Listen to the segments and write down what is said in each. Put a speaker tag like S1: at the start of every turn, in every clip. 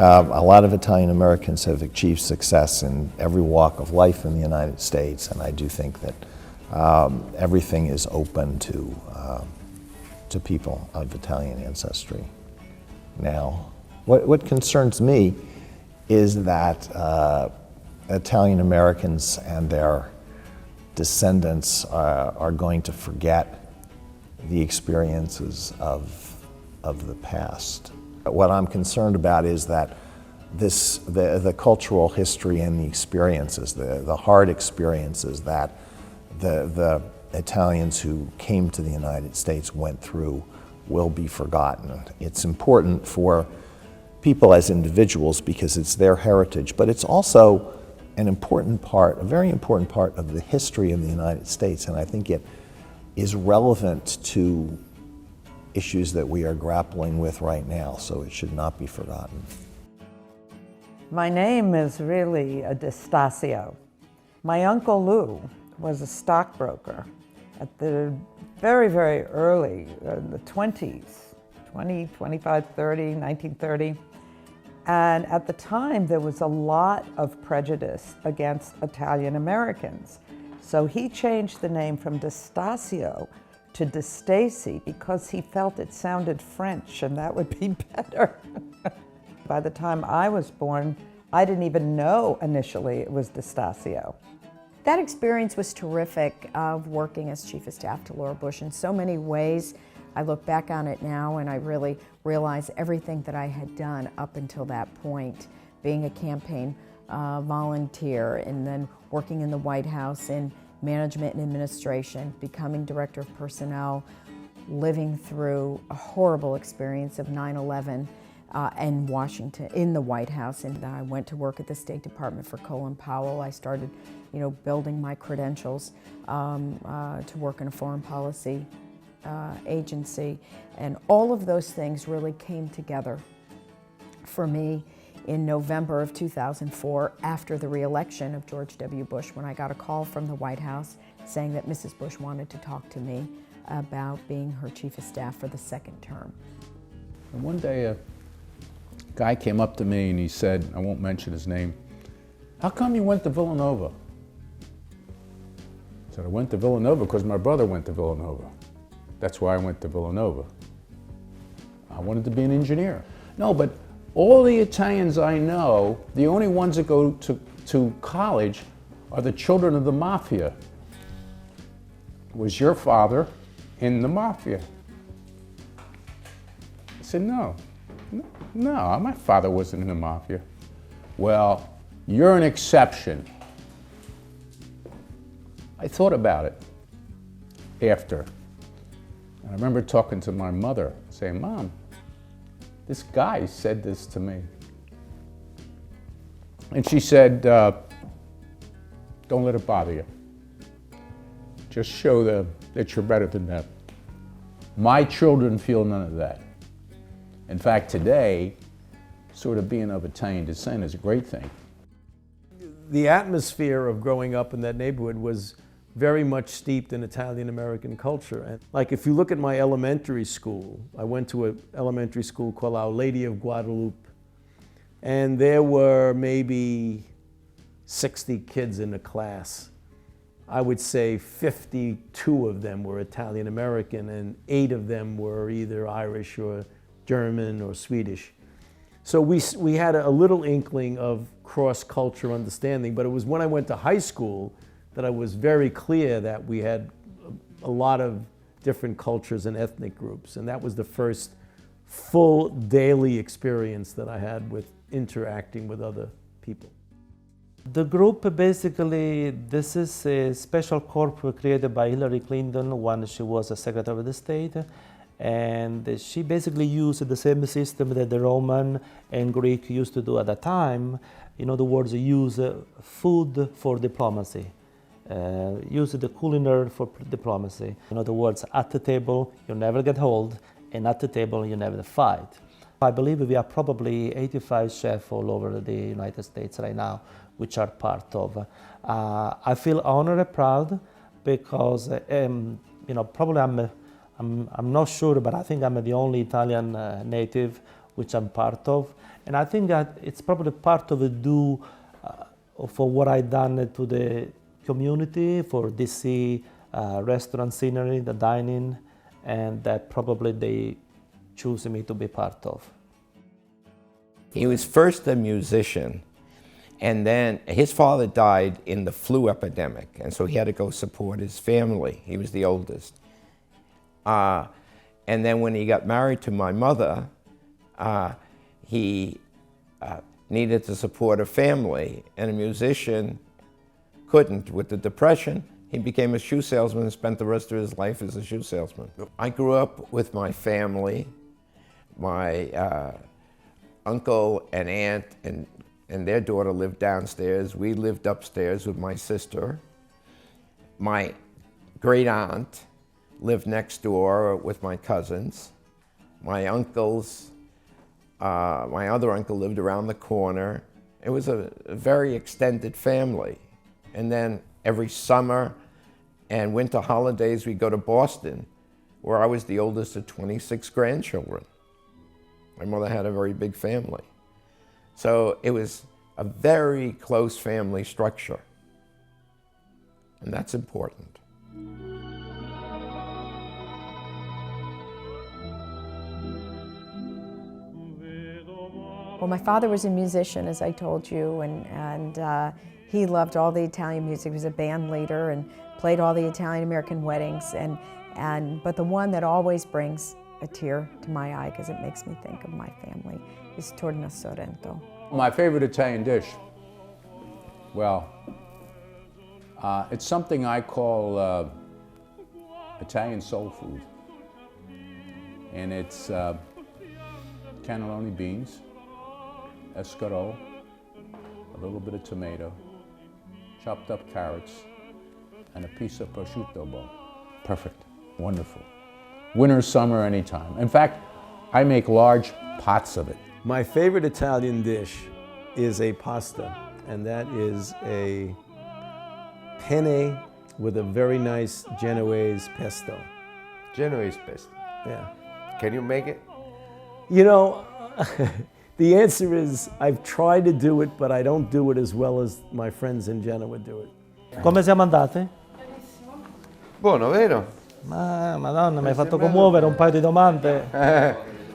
S1: A lot of Italian Americans have achieved success in every walk of life in the United States, and I do think that everything is open to people of Italian ancestry now. What concerns me is that Italian Americans and their descendants are going to forget the experiences of the past. What I'm concerned about is that the cultural history and the experiences, the hard experiences that the Italians who came to the United States went through will be forgotten. It's important for people as individuals because it's their heritage, but it's also an important part, a very important part of the history of the United States, and I think it is relevant to issues that we are grappling with right now, so it should not be forgotten.
S2: My name is really a D'Estasio. My Uncle Lou was a stockbroker at the very, very early, the 20s, 20, 25, 30, 1930. And at the time, there was a lot of prejudice against Italian Americans. So he changed the name from D'Estasio to De Stacy because he felt it sounded French and that would be better. By the time I was born, I didn't even know initially it was D'Estasio.
S3: That experience was terrific of working as Chief of Staff to Laura Bush in so many ways. I look back on it now and I really realize everything that I had done up until that point, being a campaign volunteer and then working in the White House in management and administration, becoming director of personnel, living through a horrible experience of 9/11 in Washington, in the White House. And I went to work at the State Department for Colin Powell. I started, building my credentials to work in a foreign policy agency. And all of those things really came together for me in November of 2004, after the re-election of George W. Bush, when I got a call from the White House saying that Mrs. Bush wanted to talk to me about being her Chief of Staff for the second term.
S4: And one day a guy came up to me and he said, I won't mention his name, "How come you went to Villanova?" I said, "I went to Villanova because my brother went to Villanova. That's why I went to Villanova. I wanted to be an engineer." No, but all the Italians I know, the only ones that go to college are the children of the mafia. Was your father in the mafia? I said, no, my father wasn't in the mafia. Well, you're an exception. I thought about it after. And I remember talking to my mother, saying, "Mom, this guy said this to me." And she said, "Don't let it bother you. Just show them that you're better than them." My children feel none of that. In fact, today, sort of being of Italian descent is a great thing.
S5: The atmosphere of growing up in that neighborhood was very much steeped in Italian-American culture. And like if you look at my elementary school, I went to an elementary school called Our Lady of Guadalupe, and there were maybe 60 kids in the class. I would say 52 of them were Italian-American and 8 of them were either Irish or German or Swedish. So we had a little inkling of cross-culture understanding, but it was when I went to high school that I was very clear that we had a lot of different cultures and ethnic groups, and that was the first full daily experience that I had with interacting with other people.
S6: The group basically, this is a special corp created by Hillary Clinton when she was a Secretary of the State, And she basically used the same system that the Roman and Greek used to do at that time. In other words, use food for diplomacy. Use the culinary for diplomacy. In other words, at the table you never get hold, and at the table you never fight. I believe we are probably 85 chefs all over the United States right now, which are part of. I feel honored and proud because, probably I'm not sure, but I think I'm the only Italian native which I'm part of. And I think that it's probably part of the due for what I've done to the community, for DC restaurant scenery, the dining, and that probably they choose me to be part of.
S7: He was first a musician, and then his father died in the flu epidemic, and so he had to go support his family. He was the oldest. And then when he got married to my mother, he needed to support a family, and a musician couldn't. With the Depression, he became a shoe salesman and spent the rest of his life as a shoe salesman. I grew up with my family. My uncle and aunt and their daughter lived downstairs. We lived upstairs with my sister. My great aunt lived next door with my cousins. My uncles, my other uncle lived around the corner. It was a very extended family. And then every summer and winter holidays, we'd go to Boston, where I was the oldest of 26 grandchildren. My mother had a very big family. So it was a very close family structure. And that's important.
S3: Well, my father was a musician, as I told you, and he loved all the Italian music. He was a band leader and played all the Italian-American weddings. But the one that always brings a tear to my eye, because it makes me think of my family, is torno sorrento.
S4: My favorite Italian dish? Well, it's something I call Italian soul food. And it's cannelloni beans, escargot, a little bit of tomato, chopped up carrots, and a piece of prosciutto bone. Perfect, wonderful. Winter, summer, anytime. In fact, I make large pots of it.
S5: My favorite Italian dish is a pasta, and that is a penne with a very nice Genoese pesto.
S8: Genoese pesto.
S5: Yeah.
S8: Can you make it?
S5: You know, the answer is I've tried to do it, but I don't do it as well as my friends in Genoa do it.
S6: Come siamo andate?
S8: Buono, vero?
S6: Ma madonna, mi hai fatto commuovere un paio di domande.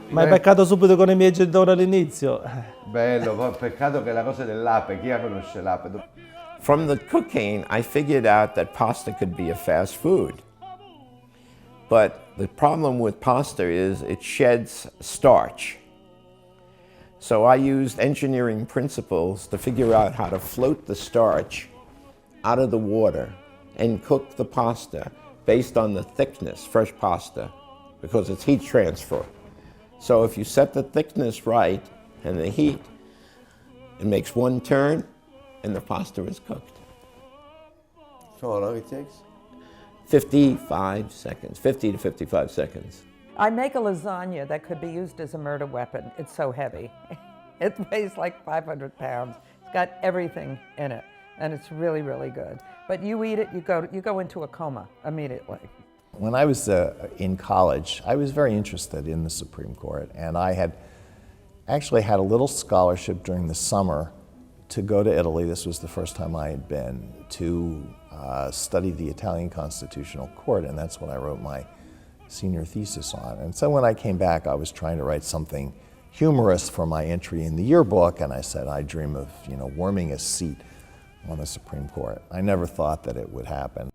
S6: Ma hai beccato subito con i miei genitori all'inizio.
S8: Bello, peccato che la cosa dell'ape, chi la conosce l'ape?
S7: From the cooking, I figured out that pasta could be a fast food. But the problem with pasta is it sheds starch. So I used engineering principles to figure out how to float the starch out of the water and cook the pasta based on the thickness, fresh pasta, because it's heat transfer. So if you set the thickness right and the heat, it makes one turn and the pasta is cooked.
S8: So how long it takes?
S7: 55 seconds, 50 to 55 seconds.
S2: I make a lasagna that could be used as a murder weapon. It's so heavy. It weighs like 500 pounds. It's got everything in it, and it's really, really good. But you eat it, you go into a coma immediately.
S1: When I was in college, I was very interested in the Supreme Court, and I had actually had a little scholarship during the summer to go to Italy. This was the first time I had been, to study the Italian Constitutional Court, and that's what I wrote my senior thesis on. And so when I came back, I was trying to write something humorous for my entry in the yearbook, and I said, I dream of, warming a seat on the Supreme Court. I never thought that it would happen.